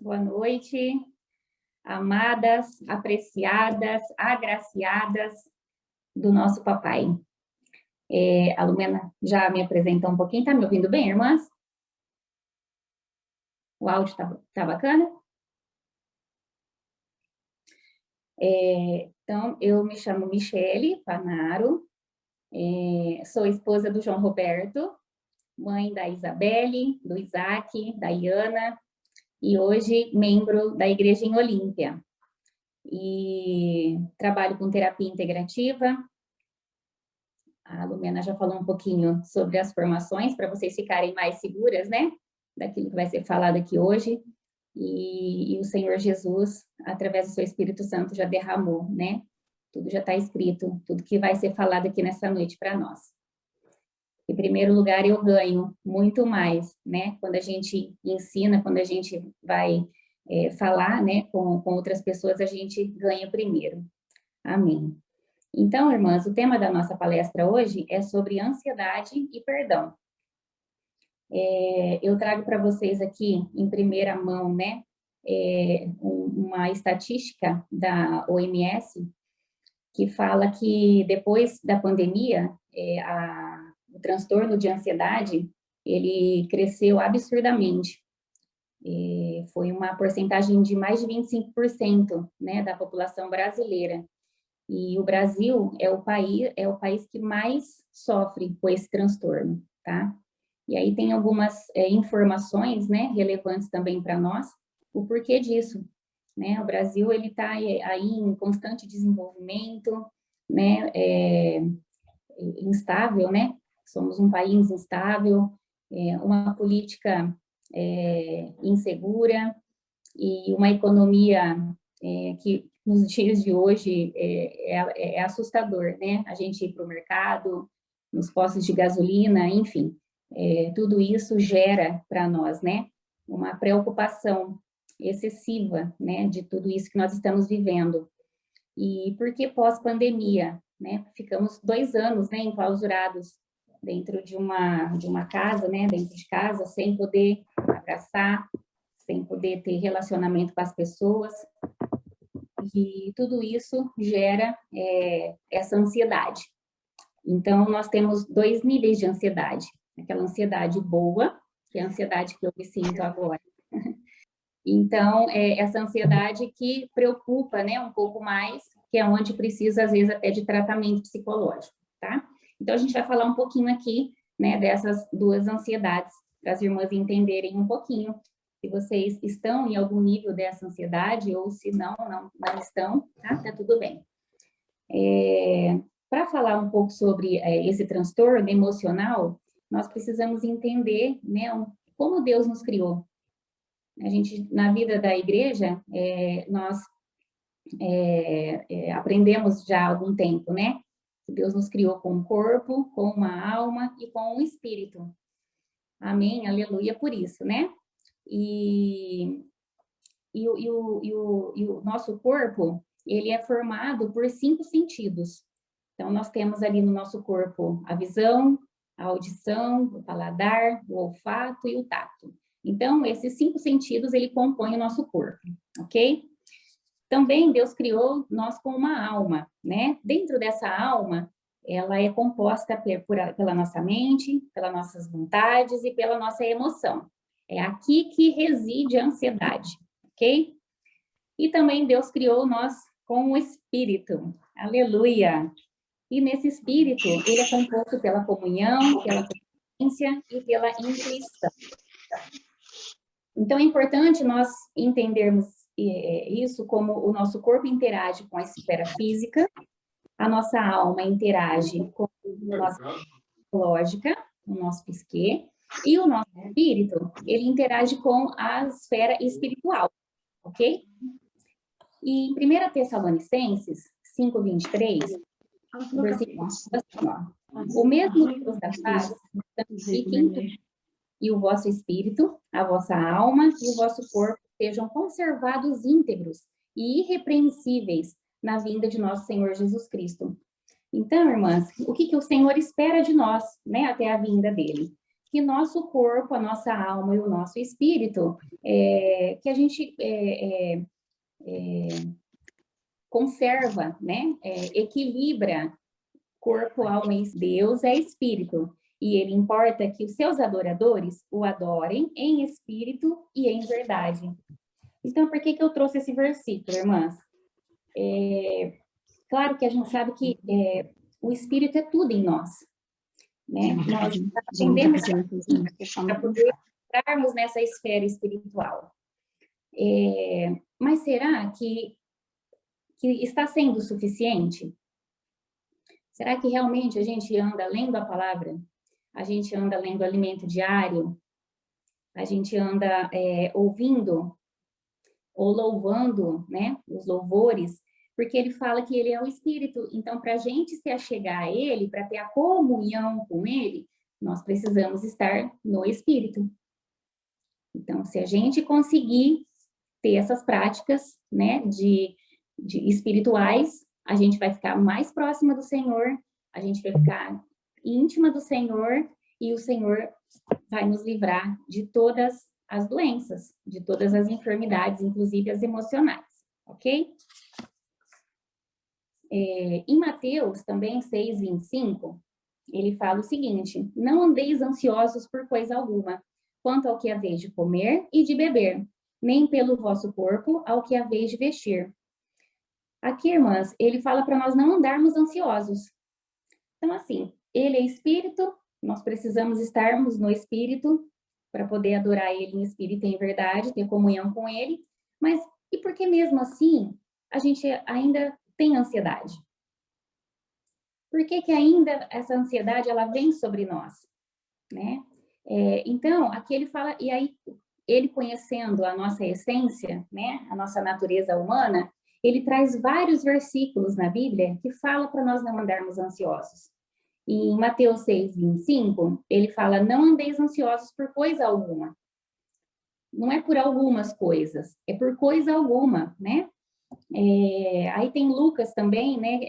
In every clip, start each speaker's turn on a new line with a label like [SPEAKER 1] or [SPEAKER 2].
[SPEAKER 1] Boa noite, amadas, apreciadas, agraciadas do nosso papai. A Lumena já me apresentou um pouquinho, tá me ouvindo bem, irmãs? O áudio tá bacana? Então, eu me chamo Michele Panaro, sou esposa do João Roberto, mãe da Isabelle, do Isaac, da Iana, e hoje membro da Igreja em Olímpia. E trabalho com terapia integrativa. A Lumena já falou um pouquinho sobre as formações, para vocês ficarem mais seguras, né? Daquilo que vai ser falado aqui hoje. E o Senhor Jesus, através do seu Espírito Santo, já derramou, né? Tudo já está escrito, tudo que vai ser falado aqui nessa noite para nós. Em primeiro lugar, eu ganho muito mais, né? Quando a gente ensina, quando a gente vai falar, né, com outras pessoas, a gente ganha primeiro. Amém. Então, irmãs, o tema da nossa palestra hoje é sobre ansiedade e perdão. Eu trago para vocês aqui, em primeira mão, né, uma estatística da OMS, que fala que depois da pandemia, o transtorno de ansiedade, ele cresceu absurdamente. Foi uma porcentagem de mais de 25%, né, da população brasileira. E o Brasil é o país que mais sofre com esse transtorno, tá? E aí tem algumas informações, né, relevantes também para nós, o porquê disso, né? O Brasil, ele está aí em constante desenvolvimento, né, instável, né? Somos um país instável, uma política insegura e uma economia que nos dias de hoje é assustador, né? A gente ir para o mercado, nos postos de gasolina, enfim, tudo isso gera para nós, né? Uma preocupação excessiva, né? De tudo isso que nós estamos vivendo. E por que pós-pandemia, né? Ficamos 2 anos, né, enclausurados dentro de uma casa, né? Dentro de casa, sem poder abraçar, sem poder ter relacionamento com as pessoas. E tudo isso gera essa ansiedade. Então, nós temos 2 níveis de ansiedade. Aquela ansiedade boa, que é a ansiedade que eu me sinto agora. Então, essa ansiedade que preocupa, né, um pouco mais, que é onde precisa, às vezes, até de tratamento psicológico, tá? Então, a gente vai falar um pouquinho aqui, né, dessas 2 ansiedades, para as irmãs entenderem um pouquinho se vocês estão em algum nível dessa ansiedade ou se não estão, tá? Tá tudo bem. Para falar um pouco sobre esse transtorno emocional, nós precisamos entender, né, como Deus nos criou. A gente, na vida da igreja, nós aprendemos já há algum tempo, né? Que Deus nos criou com um corpo, com uma alma e com um espírito. Amém, aleluia por isso, né? E o nosso corpo, ele é formado por 5 sentidos. Então, nós temos ali no nosso corpo a visão, a audição, o paladar, o olfato e o tato. Então, esses 5 sentidos, ele compõe o nosso corpo, ok? Também Deus criou nós com uma alma, né? Dentro dessa alma, ela é composta pela nossa mente, pelas nossas vontades e pela nossa emoção. É aqui que reside a ansiedade, ok? E também Deus criou nós com o espírito, aleluia! E nesse espírito, ele é composto pela comunhão, pela consciência e pela intuição. Então, é importante nós entendermos isso como o nosso corpo interage com a esfera física, a nossa alma interage com a nossa psicológica, o nosso psique, e o nosso espírito, ele interage com a esfera espiritual, ok? E em 1 Tessalonicenses 5:23, o versículo assim, ó: o mesmo Deus da paz santifique em tudo, e o vosso espírito, a vossa alma e o vosso corpo sejam conservados íntegros e irrepreensíveis na vinda de nosso Senhor Jesus Cristo. Então, irmãs, o que o Senhor espera de nós, né, até a vinda dele? Que nosso corpo, a nossa alma e o nosso espírito, que a gente conserva, né, equilibra corpo, alma e Deus é espírito. E ele importa que os seus adoradores o adorem em espírito e em verdade. Então, por que eu trouxe esse versículo, irmãs? Claro que a gente sabe que o espírito é tudo em nós, né? Nós aprendemos para poder entrarmos nessa esfera espiritual. Mas será que está sendo suficiente? Será que realmente a gente anda lendo a palavra? A gente anda lendo alimento diário? A gente anda ouvindo ou louvando, né, os louvores? Porque ele fala que ele é o Espírito. Então, para a gente se achegar a ele, para ter a comunhão com ele, nós precisamos estar no Espírito. Então, se a gente conseguir ter essas práticas, né, de espirituais, a gente vai ficar mais próxima do Senhor, a gente vai ficar íntima do Senhor, e o Senhor vai nos livrar de todas as doenças, de todas as enfermidades, inclusive as emocionais, ok? Em Mateus, também 6:25, ele fala o seguinte: não andeis ansiosos por coisa alguma, quanto ao que haveis de comer e de beber, nem pelo vosso corpo ao que haveis de vestir. Aqui, irmãs, ele fala para nós não andarmos ansiosos. Então, assim, ele é espírito, nós precisamos estarmos no espírito para poder adorar ele em espírito e em verdade, ter comunhão com ele. Mas e por que mesmo assim a gente ainda tem ansiedade? Por que ainda essa ansiedade ela vem sobre nós, né? Então, aqui ele fala, e aí ele conhecendo a nossa essência, né, a nossa natureza humana, ele traz vários versículos na Bíblia que falam para nós não andarmos ansiosos. E em Mateus 6:25, ele fala: não andeis ansiosos por coisa alguma. Não é por algumas coisas, é por coisa alguma, né? Aí tem Lucas também, né,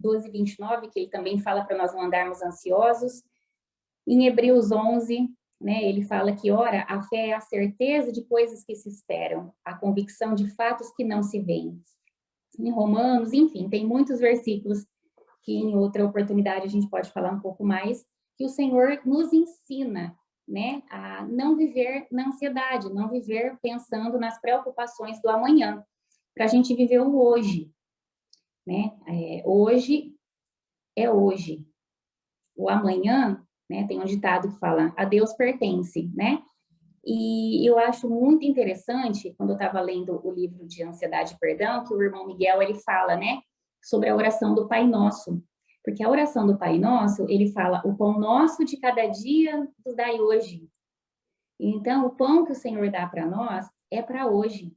[SPEAKER 1] 12:29, que ele também fala para nós não andarmos ansiosos. Em Hebreus 11, né, ele fala que, ora, a fé é a certeza de coisas que se esperam, a convicção de fatos que não se veem. Em Romanos, enfim, tem muitos versículos que em outra oportunidade a gente pode falar um pouco mais, que o Senhor nos ensina, né, a não viver na ansiedade, não viver pensando nas preocupações do amanhã, para a gente viver o hoje, né? Hoje é hoje. O amanhã, né, tem um ditado que fala, a Deus pertence, né? E eu acho muito interessante, quando eu estava lendo o livro de Ansiedade e Perdão, que o irmão Miguel, ele fala, né, sobre a oração do Pai Nosso. Porque a oração do Pai Nosso, ele fala, o pão nosso de cada dia nos dai hoje. Então, o pão que o Senhor dá para nós é para hoje,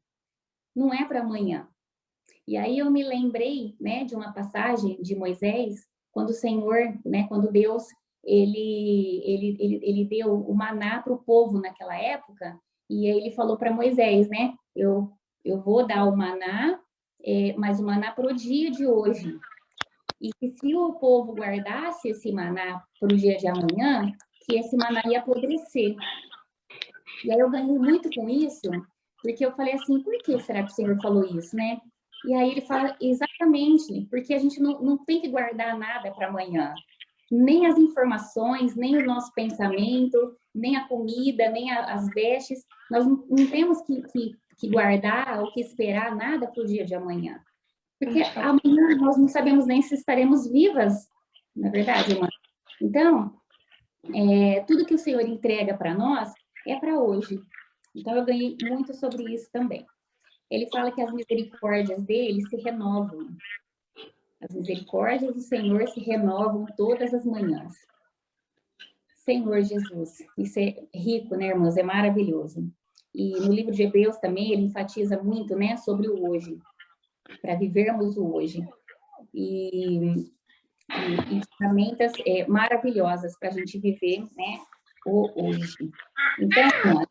[SPEAKER 1] não é para amanhã. E aí eu me lembrei, né, de uma passagem de Moisés, quando o Senhor, né, quando Deus, ele deu o maná para o povo naquela época, e aí ele falou para Moisés, né, eu vou dar o maná, mas o maná para o dia de hoje. E que se o povo guardasse esse maná para o dia de amanhã, que esse maná ia apodrecer. E aí eu ganhei muito com isso, porque eu falei assim, por que será que o Senhor falou isso, né? E aí ele fala, exatamente, porque a gente não tem que guardar nada para amanhã. Nem as informações, nem o nosso pensamento, nem a comida, nem as vestes. Nós não temos que guardar ou que esperar nada para o dia de amanhã. Porque amanhã nós não sabemos nem se estaremos vivas, na verdade, irmã. Então, tudo que o Senhor entrega para nós é para hoje. Então, eu ganhei muito sobre isso também. Ele fala que as misericórdias dele se renovam. As misericórdias do Senhor se renovam todas as manhãs. Senhor Jesus, isso é rico, né, irmãs? É maravilhoso. E no livro de Hebreus também, ele enfatiza muito, né, sobre o hoje, para vivermos o hoje. E ferramentas maravilhosas para a gente viver, né, o hoje. Então,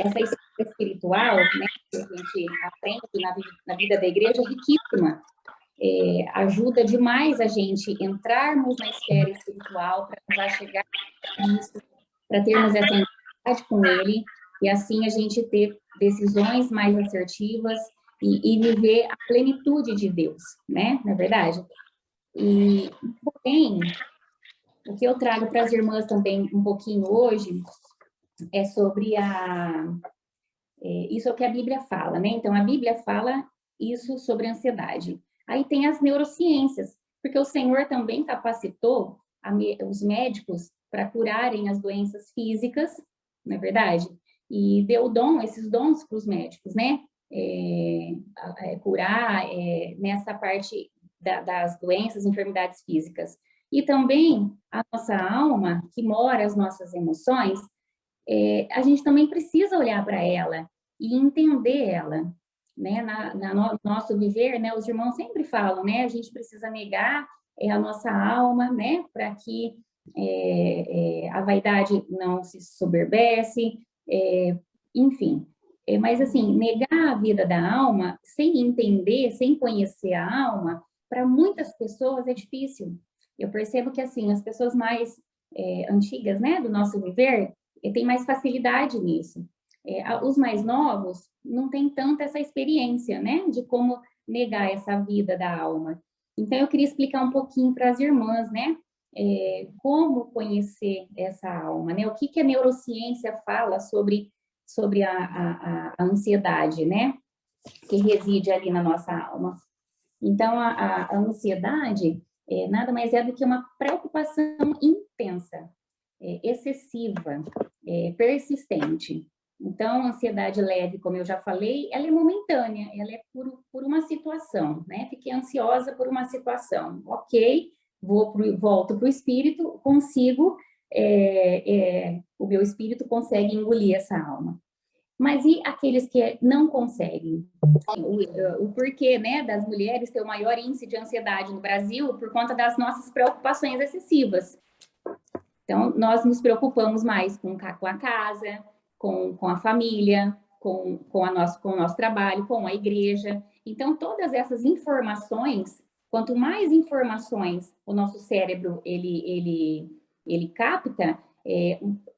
[SPEAKER 1] essa história espiritual, né, que a gente aprende na vida da igreja é riquíssima. Ajuda demais a gente entrarmos na esfera espiritual para chegar a isso, para termos essa intimidade com ele, e assim a gente ter decisões mais assertivas e viver a plenitude de Deus, né? Na verdade. E também, o que eu trago para as irmãs também um pouquinho hoje é sobre isso é o que a Bíblia fala, né? Então, a Bíblia fala isso sobre a ansiedade. Aí tem as neurociências, porque o Senhor também capacitou os médicos para curarem as doenças físicas, não é verdade? E deu esses dons para os médicos, né? Curar nessa parte das doenças, enfermidades físicas. E também a nossa alma, que mora as nossas emoções, a gente também precisa olhar para ela e entender ela, né? No nosso viver, né? Os irmãos sempre falam, né? A gente precisa negar a nossa alma, né? Para que a vaidade não se soberbece, enfim. Mas, assim, negar a vida da alma, sem entender, sem conhecer a alma, para muitas pessoas é difícil. Eu percebo que, assim, as pessoas mais antigas, né, do nosso viver, tem mais facilidade nisso. Os mais novos não têm tanta essa experiência, né, de como negar essa vida da alma. Então, eu queria explicar um pouquinho para as irmãs, né, como conhecer essa alma, né, o que a neurociência fala sobre a ansiedade, né, que reside ali na nossa alma. Então, a ansiedade nada mais é do que uma preocupação intensa, excessiva, persistente. Então, a ansiedade leve, como eu já falei, ela é momentânea, ela é por uma situação, né? Fiquei ansiosa por uma situação, ok, volto para o espírito, consigo, o meu espírito consegue engolir essa alma. Mas e aqueles que não conseguem? O porquê, né, das mulheres ter o maior índice de ansiedade no Brasil por conta das nossas preocupações excessivas. Então, nós nos preocupamos mais com a casa, com a família, com o nosso trabalho, com a igreja. Então, todas essas informações, quanto mais informações o nosso cérebro ele capta,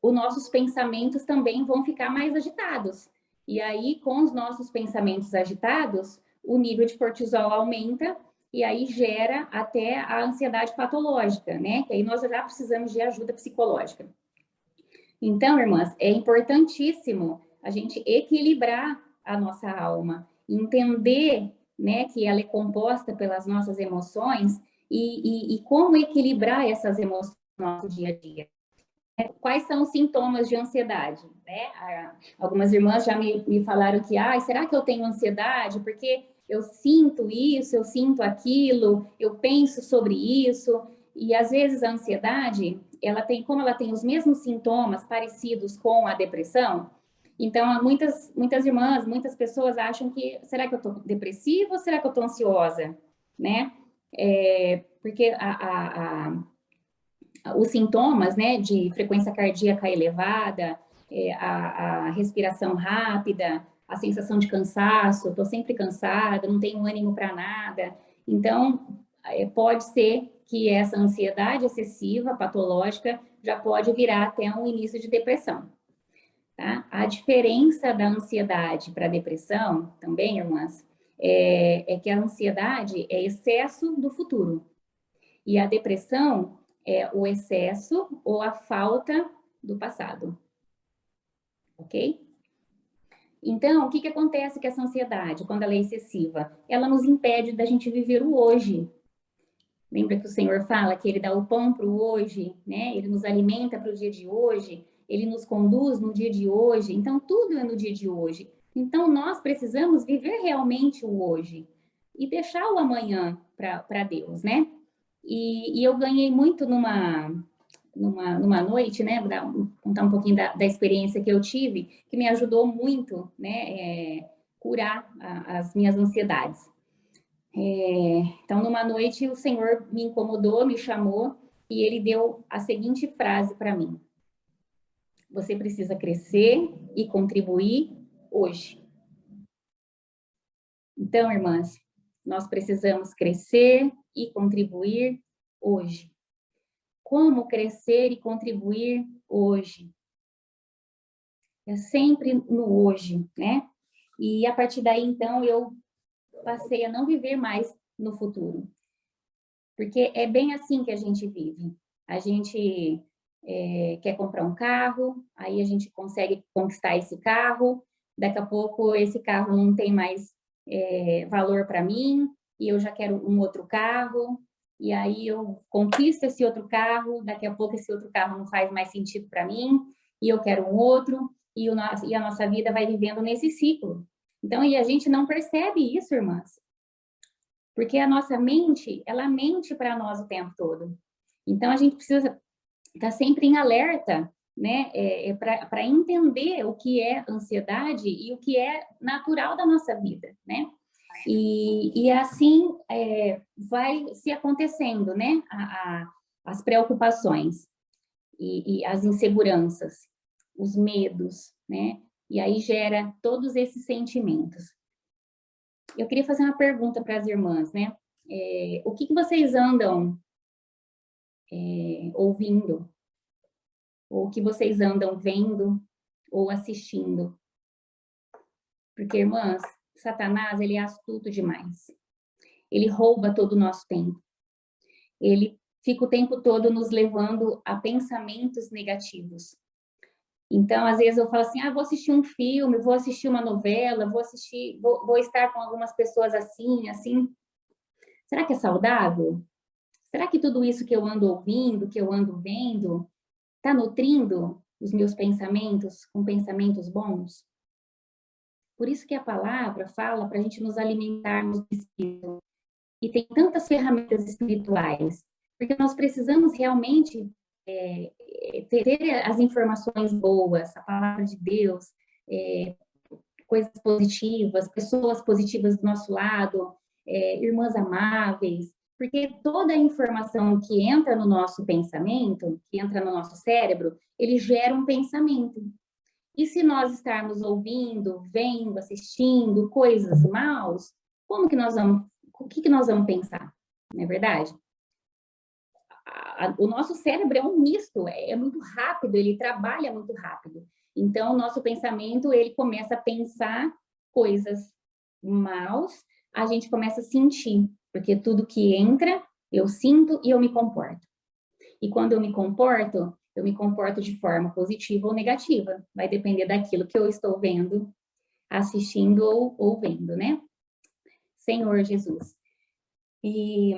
[SPEAKER 1] os nossos pensamentos também vão ficar mais agitados. E aí, com os nossos pensamentos agitados, o nível de cortisol aumenta e aí gera até a ansiedade patológica, né? Que aí nós já precisamos de ajuda psicológica. Então, irmãs, é importantíssimo a gente equilibrar a nossa alma, entender, né, que ela é composta pelas nossas emoções e como equilibrar essas emoções no nosso dia a dia. Quais são os sintomas de ansiedade? Né? Algumas irmãs já me falaram que, será que eu tenho ansiedade? Porque eu sinto isso, eu sinto aquilo, eu penso sobre isso. E às vezes a ansiedade, como ela tem os mesmos sintomas parecidos com a depressão, então muitas irmãs, muitas pessoas acham que, será que eu estou depressiva ou será que eu estou ansiosa? Né? Porque os sintomas, né, de frequência cardíaca elevada, a respiração rápida, a sensação de cansaço, estou sempre cansada, não tenho ânimo para nada. Então, pode ser que essa ansiedade excessiva, patológica, já pode virar até um início de depressão. Tá? A diferença da ansiedade para a depressão, também, irmãs, é que a ansiedade é excesso do futuro. E a depressão é o excesso ou a falta do passado. Ok? Então, o que acontece com essa ansiedade quando ela é excessiva? Ela nos impede da gente viver o hoje. Lembra que o Senhor fala que Ele dá o pão para o hoje, né? Ele nos alimenta para o dia de hoje, Ele nos conduz no dia de hoje. Então, tudo é no dia de hoje. Então, nós precisamos viver realmente o hoje e deixar o amanhã para Deus, né? E eu ganhei muito numa noite, né, contar um pouquinho da experiência que eu tive, que me ajudou muito, né, curar as minhas ansiedades. Então, numa noite, o Senhor me incomodou, me chamou, e ele deu a seguinte frase para mim: você precisa crescer e contribuir hoje. Então, irmãs, nós precisamos crescer e contribuir hoje. Como crescer e contribuir hoje? é sempre no hoje, né? E a partir daí, então, eu passei a não viver mais no futuro. Porque é bem assim que a gente vive. A gente quer comprar um carro, aí a gente consegue conquistar esse carro, daqui a pouco esse carro não tem mais valor para mim, e eu já quero um outro carro, e aí eu conquisto esse outro carro, daqui a pouco esse outro carro não faz mais sentido para mim, e eu quero um outro, e a nossa vida vai vivendo nesse ciclo. Então, e a gente não percebe isso, irmãs, porque a nossa mente, ela mente para nós o tempo todo. Então, a gente precisa estar sempre em alerta, né, para entender o que é ansiedade e o que é natural da nossa vida, né? E assim vai se acontecendo, né, as preocupações e as inseguranças, os medos, né? E aí gera todos esses sentimentos. Eu queria fazer uma pergunta para as irmãs, né? O que vocês andam ouvindo? Ou o que vocês andam vendo ou assistindo? Porque, irmãs, Satanás, ele é astuto demais. Ele rouba todo o nosso tempo. Ele fica o tempo todo nos levando a pensamentos negativos. Então, às vezes eu falo assim, vou assistir um filme, vou assistir uma novela, vou estar com algumas pessoas assim, assim. Será que é saudável? Será que tudo isso que eu ando ouvindo, que eu ando vendo, está nutrindo os meus pensamentos com pensamentos bons? Por isso que a palavra fala para a gente nos alimentarmos do Espírito. E tem tantas ferramentas espirituais, porque nós precisamos realmente ter as informações boas, a palavra de Deus, coisas positivas, pessoas positivas do nosso lado, irmãs amáveis, porque toda a informação que entra no nosso pensamento, que entra no nosso cérebro, ele gera um pensamento. E se nós estarmos ouvindo, vendo, assistindo coisas maus, como que nós vamos, o que nós vamos pensar? Não é verdade? O nosso cérebro é um misto, é muito rápido, ele trabalha muito rápido. Então, o nosso pensamento, ele começa a pensar coisas maus, a gente começa a sentir, porque tudo que entra, eu sinto e eu me comporto. E quando eu me comporto de forma positiva ou negativa. Vai depender daquilo que eu estou vendo, assistindo ou vendo, né? Senhor Jesus. E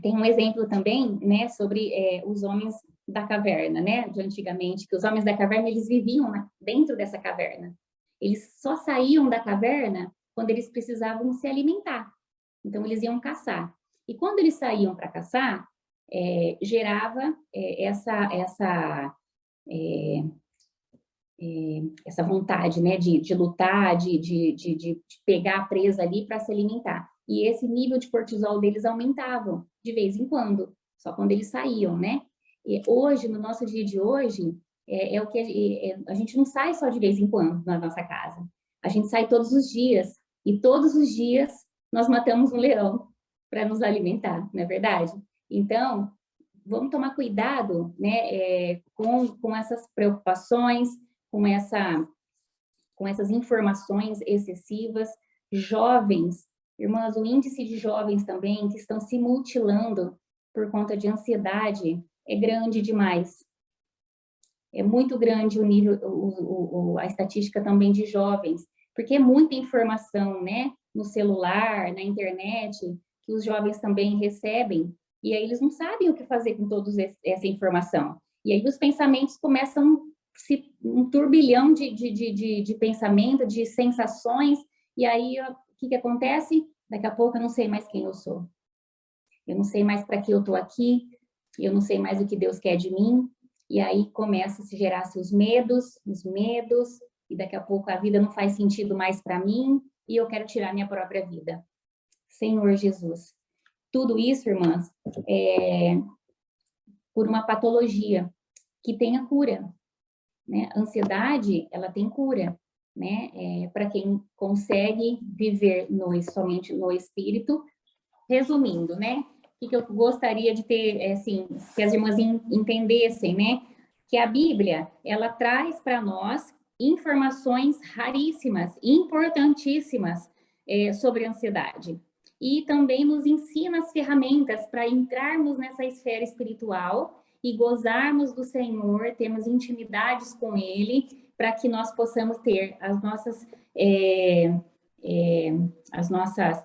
[SPEAKER 1] tem um exemplo também, né, sobre os homens da caverna, né, de antigamente, que os homens da caverna, eles viviam dentro dessa caverna. Eles só saíam da caverna quando eles precisavam se alimentar. Então, eles iam caçar. E quando eles saíam para caçar, gerava essa vontade, né, de lutar, de pegar a presa ali para se alimentar. E esse nível de cortisol deles aumentava de vez em quando, só quando eles saíam, né? E hoje, no nosso dia de hoje, o que a gente não sai só de vez em quando na nossa casa. A gente sai todos os dias. E todos os dias nós matamos um leão para nos alimentar, não é verdade? Então, vamos tomar cuidado, né, com essas preocupações, com essas informações excessivas. Jovens, irmãs, o índice de jovens também que estão se mutilando por conta de ansiedade é grande demais. É muito grande o nível, a estatística também de jovens, porque é muita informação, né, no celular, na internet, que os jovens também recebem, e aí eles não sabem o que fazer com toda essa informação. E aí os pensamentos começam um turbilhão de pensamento, de sensações, e aí o que acontece? Daqui a pouco eu não sei mais quem eu sou. Eu não sei mais para que eu estou aqui, eu não sei mais o que Deus quer de mim, e aí começa a se gerar os medos, e daqui a pouco a vida não faz sentido mais para mim, e eu quero tirar minha própria vida. Senhor Jesus. Tudo isso, irmãs, por uma patologia que tem a cura, né? A ansiedade, ela tem cura, né? Para quem consegue viver somente no espírito. Resumindo, né? O que eu gostaria de ter, assim, que as irmãs entendessem, né? Que a Bíblia, ela traz para nós informações raríssimas, importantíssimas sobre a ansiedade. E também nos ensina as ferramentas para entrarmos nessa esfera espiritual e gozarmos do Senhor, termos intimidades com Ele, para que nós possamos ter as nossas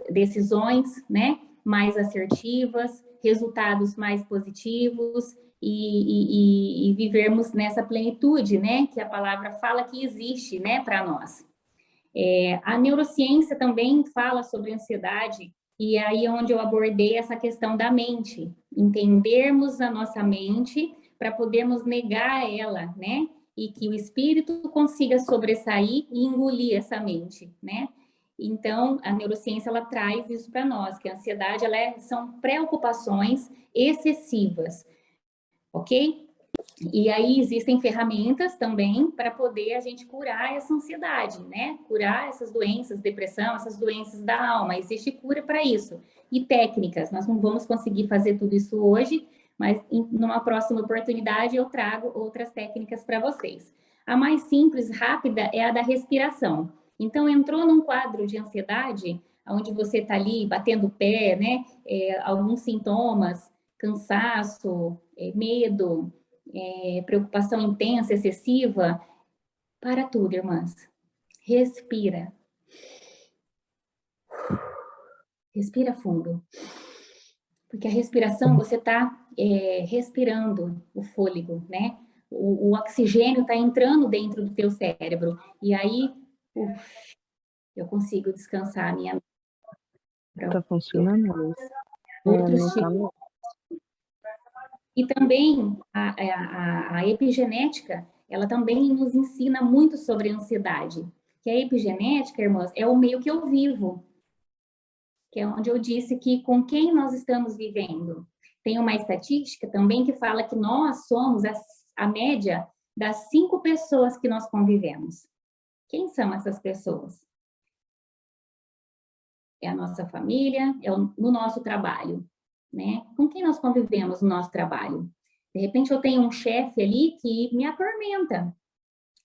[SPEAKER 1] decisões, né, mais assertivas, resultados mais positivos e vivermos nessa plenitude, né, que a palavra fala que existe, né, para nós. A neurociência também fala sobre ansiedade, e aí é onde eu abordei essa questão da mente, entendermos a nossa mente para podermos negar ela, né? E que o espírito consiga sobressair e engolir essa mente, né? Então, a neurociência, ela traz isso para nós, que a ansiedade, são preocupações excessivas, ok? E aí existem ferramentas também para poder a gente curar essa ansiedade, né? Curar essas doenças, depressão, essas doenças da alma. Existe cura para isso. E técnicas, nós não vamos conseguir fazer tudo isso hoje, mas numa próxima oportunidade eu trago outras técnicas para vocês. A mais simples, rápida, é a da respiração. Então, entrou num quadro de ansiedade, onde você está ali batendo o pé, né? Alguns sintomas, cansaço, medo, preocupação intensa, excessiva, para tudo, irmãs. Respira. Respira fundo. Porque a respiração, você está respirando o fôlego, né? O oxigênio está entrando dentro do teu cérebro. E aí, eu consigo descansar a minha mente.
[SPEAKER 2] Tá funcionando isso.
[SPEAKER 1] Outros tipos. E também a epigenética, ela também nos ensina muito sobre a ansiedade. Que a epigenética, irmãs, é o meio que eu vivo. Que é onde eu disse que com quem nós estamos vivendo. Tem uma estatística também que fala que nós somos a média das 5 pessoas que nós convivemos. Quem são essas pessoas? É a nossa família, no nosso trabalho, né? Com quem nós convivemos no nosso trabalho? De repente eu tenho um chefe ali que me atormenta.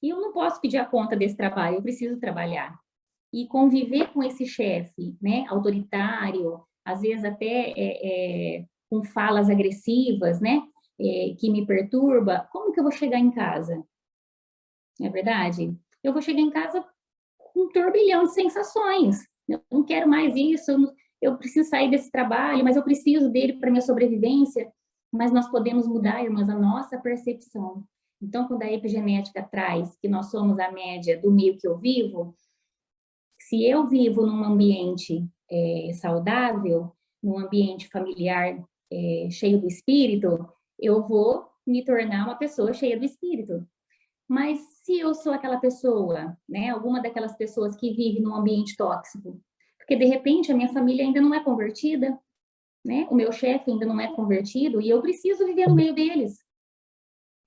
[SPEAKER 1] E eu não posso pedir a conta desse trabalho, eu preciso trabalhar. E conviver com esse chefe, né, autoritário, às vezes até com falas agressivas, né, que me perturba, como que eu vou chegar em casa? Não é verdade? Eu vou chegar em casa com um turbilhão de sensações. Eu não quero mais isso, eu preciso sair desse trabalho, mas eu preciso dele para minha sobrevivência. Mas nós podemos mudar, irmãs, a nossa percepção. Então, quando a epigenética traz que nós somos a média do meio que eu vivo, se eu vivo num ambiente saudável, num ambiente familiar cheio do espírito, eu vou me tornar uma pessoa cheia do espírito. Mas se eu sou aquela pessoa, né, alguma daquelas pessoas que vive num ambiente tóxico, porque de repente a minha família ainda não é convertida, né, o meu chefe ainda não é convertido e eu preciso viver no meio deles.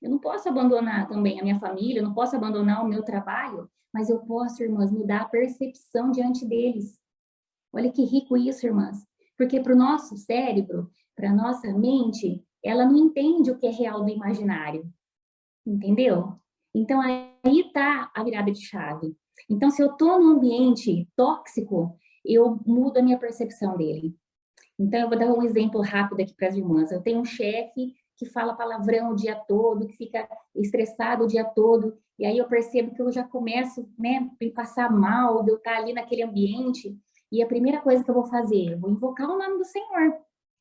[SPEAKER 1] Eu não posso abandonar também a minha família, eu não posso abandonar o meu trabalho, mas eu posso, irmãs, mudar a percepção diante deles. Olha que rico isso, irmãs. Porque para o nosso cérebro, para a nossa mente, ela não entende o que é real do imaginário. Entendeu? Então, aí está a virada de chave. Então, se eu estou num ambiente tóxico, eu mudo a minha percepção dele. Então, eu vou dar um exemplo rápido aqui para as irmãs. Eu tenho um chefe que fala palavrão o dia todo, que fica estressado o dia todo, e aí eu percebo que eu já começo, né, a me passar mal, de eu estar ali naquele ambiente, e a primeira coisa que eu vou fazer, eu vou invocar o nome do Senhor.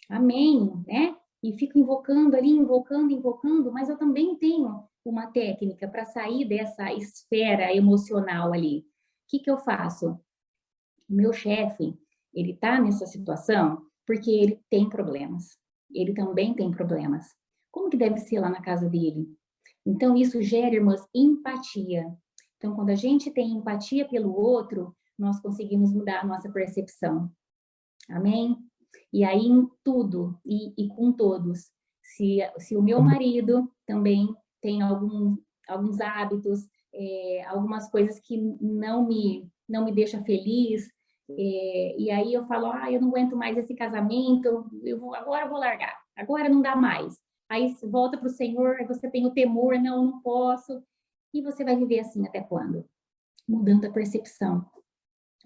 [SPEAKER 1] Amém, né? E fico invocando ali, invocando, mas eu também tenho uma técnica para sair dessa esfera emocional ali. O que eu faço? O meu chefe, ele está nessa situação porque ele tem problemas. Ele também tem problemas. Como que deve ser lá na casa dele? Então, isso gera, irmãs, empatia. Então, quando a gente tem empatia pelo outro, nós conseguimos mudar a nossa percepção. Amém? E aí, em tudo e com todos. Se o meu marido também tem alguns hábitos, algumas coisas que não me deixa feliz, e aí eu falo, eu não aguento mais esse casamento, agora eu vou largar, agora não dá mais. Aí volta para o Senhor, você tem o temor, não posso. E você vai viver assim até quando? Mudando a percepção.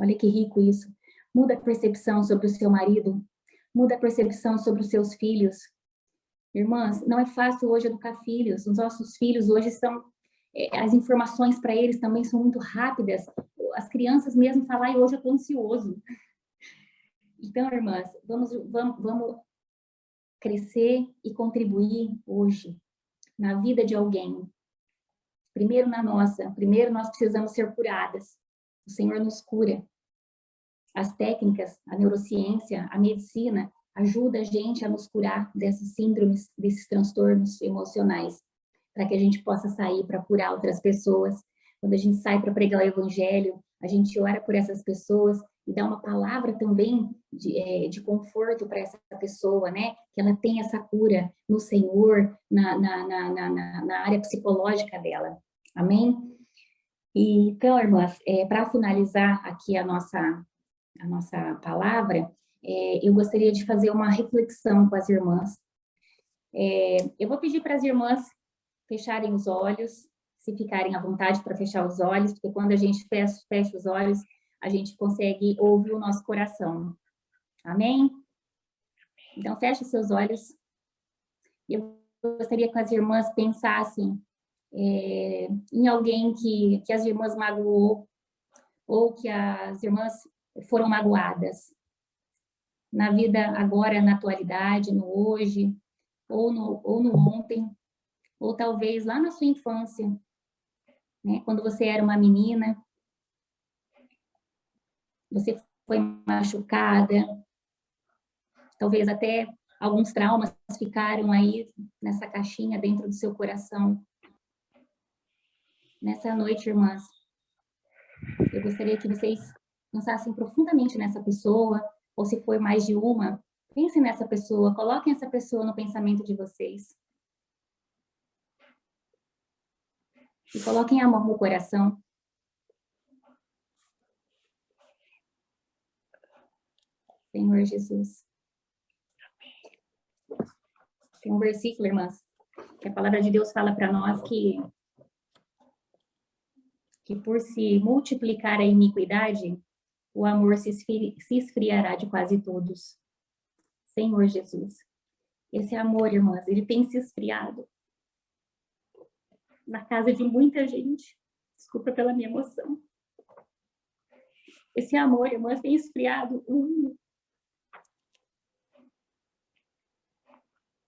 [SPEAKER 1] Olha que rico isso. Muda a percepção sobre o seu marido, muda a percepção sobre os seus filhos. Irmãs, não é fácil hoje educar filhos. Os nossos filhos hoje são... as informações para eles também são muito rápidas. As crianças mesmo falam, ai, hoje eu estou ansioso. Então, irmãs, vamos crescer e contribuir hoje na vida de alguém. Primeiro na nossa. Primeiro nós precisamos ser curadas. O Senhor nos cura. As técnicas, a neurociência, a medicina, ajuda a gente a nos curar dessas síndromes, desses transtornos emocionais, para que a gente possa sair para curar outras pessoas. Quando a gente sai para pregar o evangelho, a gente ora por essas pessoas e dá uma palavra também de conforto para essa pessoa, né? Que ela tenha essa cura no Senhor, na área psicológica dela. Amém? E, então, irmãs, para finalizar aqui a nossa palavra, eu gostaria de fazer uma reflexão com as irmãs. Eu vou pedir para as irmãs fecharem os olhos, se ficarem à vontade para fechar os olhos, porque quando a gente fecha os olhos, a gente consegue ouvir o nosso coração. Amém? Então, feche seus olhos. Eu gostaria que as irmãs pensassem em alguém que as irmãs magoou, ou que as irmãs foram magoadas. Na vida agora, na atualidade, no hoje, ou no ontem, ou talvez lá na sua infância, né? Quando você era uma menina, você foi machucada, talvez até alguns traumas ficaram aí nessa caixinha dentro do seu coração. Nessa noite, irmãs, eu gostaria que vocês pensassem profundamente nessa pessoa, ou se for mais de uma, pensem nessa pessoa, coloquem essa pessoa no pensamento de vocês. E coloquem amor no coração. Senhor Jesus. Tem um versículo, irmãs, que a palavra de Deus fala para nós que por se multiplicar a iniquidade, o amor se esfriará de quase todos. Senhor Jesus. Esse amor, irmãs, ele tem se esfriado na casa de muita gente. Desculpa pela minha emoção. Esse amor, irmãs, tem esfriado o mundo.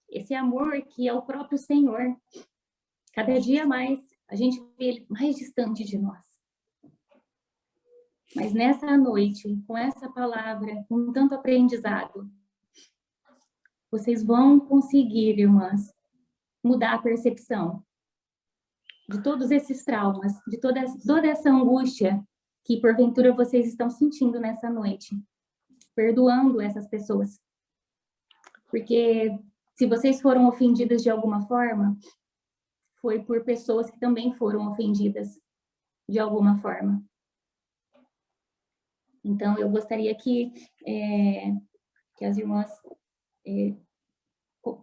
[SPEAKER 1] Esse amor que é o próprio Senhor. Cada dia mais, a gente vê ele mais distante de nós. Mas nessa noite, com essa palavra, com tanto aprendizado, vocês vão conseguir, irmãs, mudar a percepção de todos esses traumas, de toda essa angústia que porventura vocês estão sentindo nessa noite, perdoando essas pessoas. Porque se vocês foram ofendidas de alguma forma, foi por pessoas que também foram ofendidas de alguma forma. Então, eu gostaria que as irmãs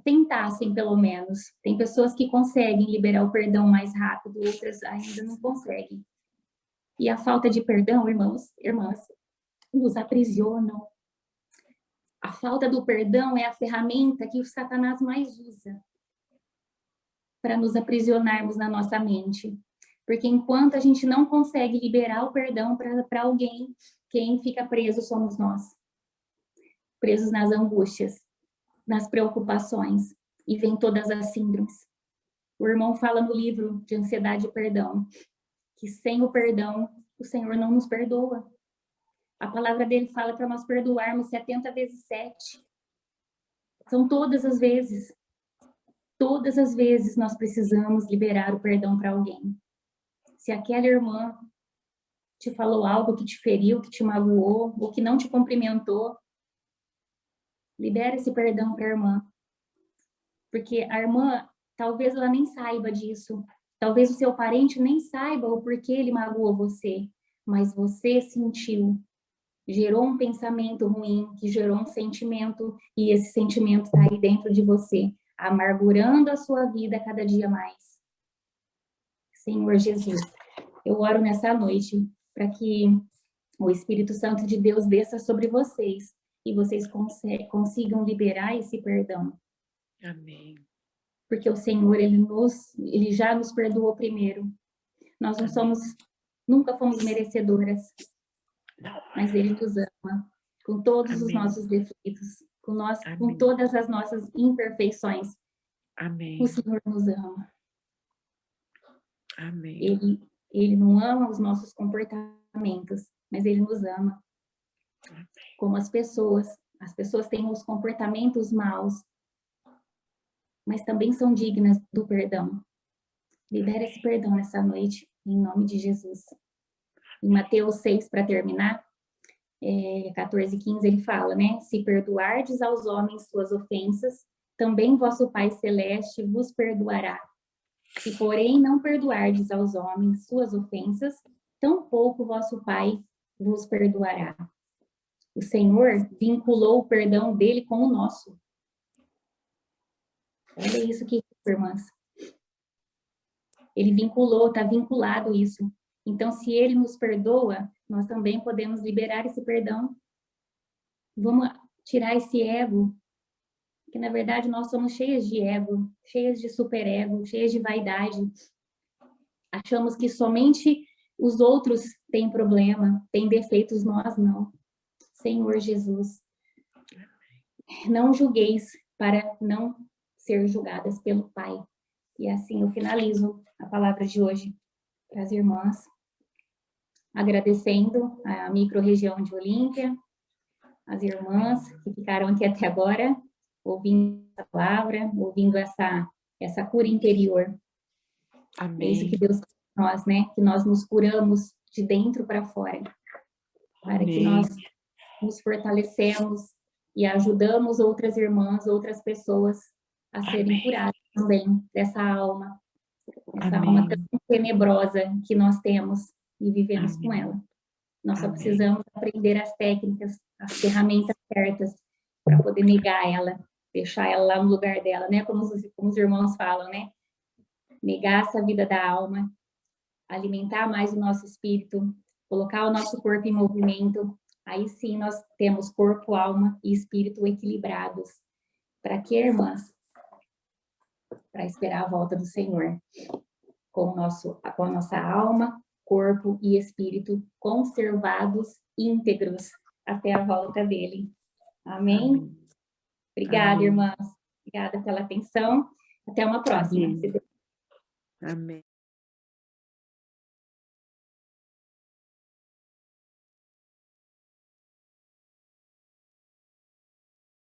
[SPEAKER 1] tentassem, pelo menos. Tem pessoas que conseguem liberar o perdão mais rápido, outras ainda não conseguem. E a falta de perdão, irmãs, nos aprisionam. A falta do perdão é a ferramenta que o Satanás mais usa para nos aprisionarmos na nossa mente. Porque enquanto a gente não consegue liberar o perdão para alguém, quem fica preso somos nós. Presos nas angústias, nas preocupações, e vem todas as síndromes. O irmão fala no livro de Ansiedade e Perdão, que sem o perdão, o Senhor não nos perdoa. A palavra dele fala para nós perdoarmos 70 vezes 7. São todas as vezes. Todas as vezes nós precisamos liberar o perdão para alguém. Se aquela irmã te falou algo que te feriu, que te magoou, ou que não te cumprimentou, libera esse perdão para a irmã. Porque a irmã, talvez ela nem saiba disso. Talvez o seu parente nem saiba o porquê ele magoou você. Mas você sentiu. Gerou um pensamento ruim, que gerou um sentimento, e esse sentimento está aí dentro de você, amargurando a sua vida cada dia mais. Senhor Jesus, eu oro nessa noite para que o Espírito Santo de Deus desça sobre vocês e vocês consigam liberar esse perdão.
[SPEAKER 2] Amém.
[SPEAKER 1] Porque o Senhor, Ele já nos perdoou primeiro. Nós não somos, nunca fomos merecedoras, mas Ele nos ama com todos os nossos defeitos, com todas as nossas imperfeições.
[SPEAKER 2] Amém.
[SPEAKER 1] O Senhor nos ama.
[SPEAKER 2] Amém.
[SPEAKER 1] Ele não ama os nossos comportamentos, mas Ele nos ama. Como as pessoas têm os comportamentos maus, mas também são dignas do perdão. Libera esse perdão nessa noite, em nome de Jesus. Em Mateus 6, para terminar, 14 e 15, ele fala, né? Se perdoardes aos homens suas ofensas, também vosso Pai Celeste vos perdoará. Se, porém, não perdoardes aos homens suas ofensas, tampouco vosso Pai vos perdoará. O Senhor vinculou o perdão dele com o nosso. Olha isso aqui, irmãs. Ele vinculou, está vinculado isso. Então, se ele nos perdoa, nós também podemos liberar esse perdão. Vamos tirar esse ego, que na verdade nós somos cheias de ego, cheias de superego, cheias de vaidade. Achamos que somente os outros têm problema, têm defeitos, nós não. Senhor Jesus, não julgueis para não ser julgadas pelo Pai. E assim eu finalizo a palavra de hoje para as irmãs, agradecendo a micro-região de Olímpia, as irmãs que ficaram aqui até agora, ouvindo essa palavra, ouvindo essa cura interior.
[SPEAKER 2] Amém.
[SPEAKER 1] É isso que Deus quer de nós, né? Que nós nos curamos de dentro para fora, para que nós nos fortalecemos e ajudamos outras irmãs, outras pessoas a serem curadas também dessa alma, essa alma tão tenebrosa que nós temos e vivemos com ela. Nós só precisamos aprender as técnicas, as ferramentas certas para poder negar ela, deixar ela lá no lugar dela, né? Como os irmãos falam, né? Negar essa vida da alma, alimentar mais o nosso espírito, colocar o nosso corpo em movimento. Aí sim nós temos corpo, alma e espírito equilibrados. Para quê, irmãs? Para esperar a volta do Senhor. Com a nossa alma, corpo e espírito conservados, íntegros, até a volta dele. Amém? Obrigada, irmãs. Obrigada pela atenção. Até uma próxima.
[SPEAKER 2] Amém.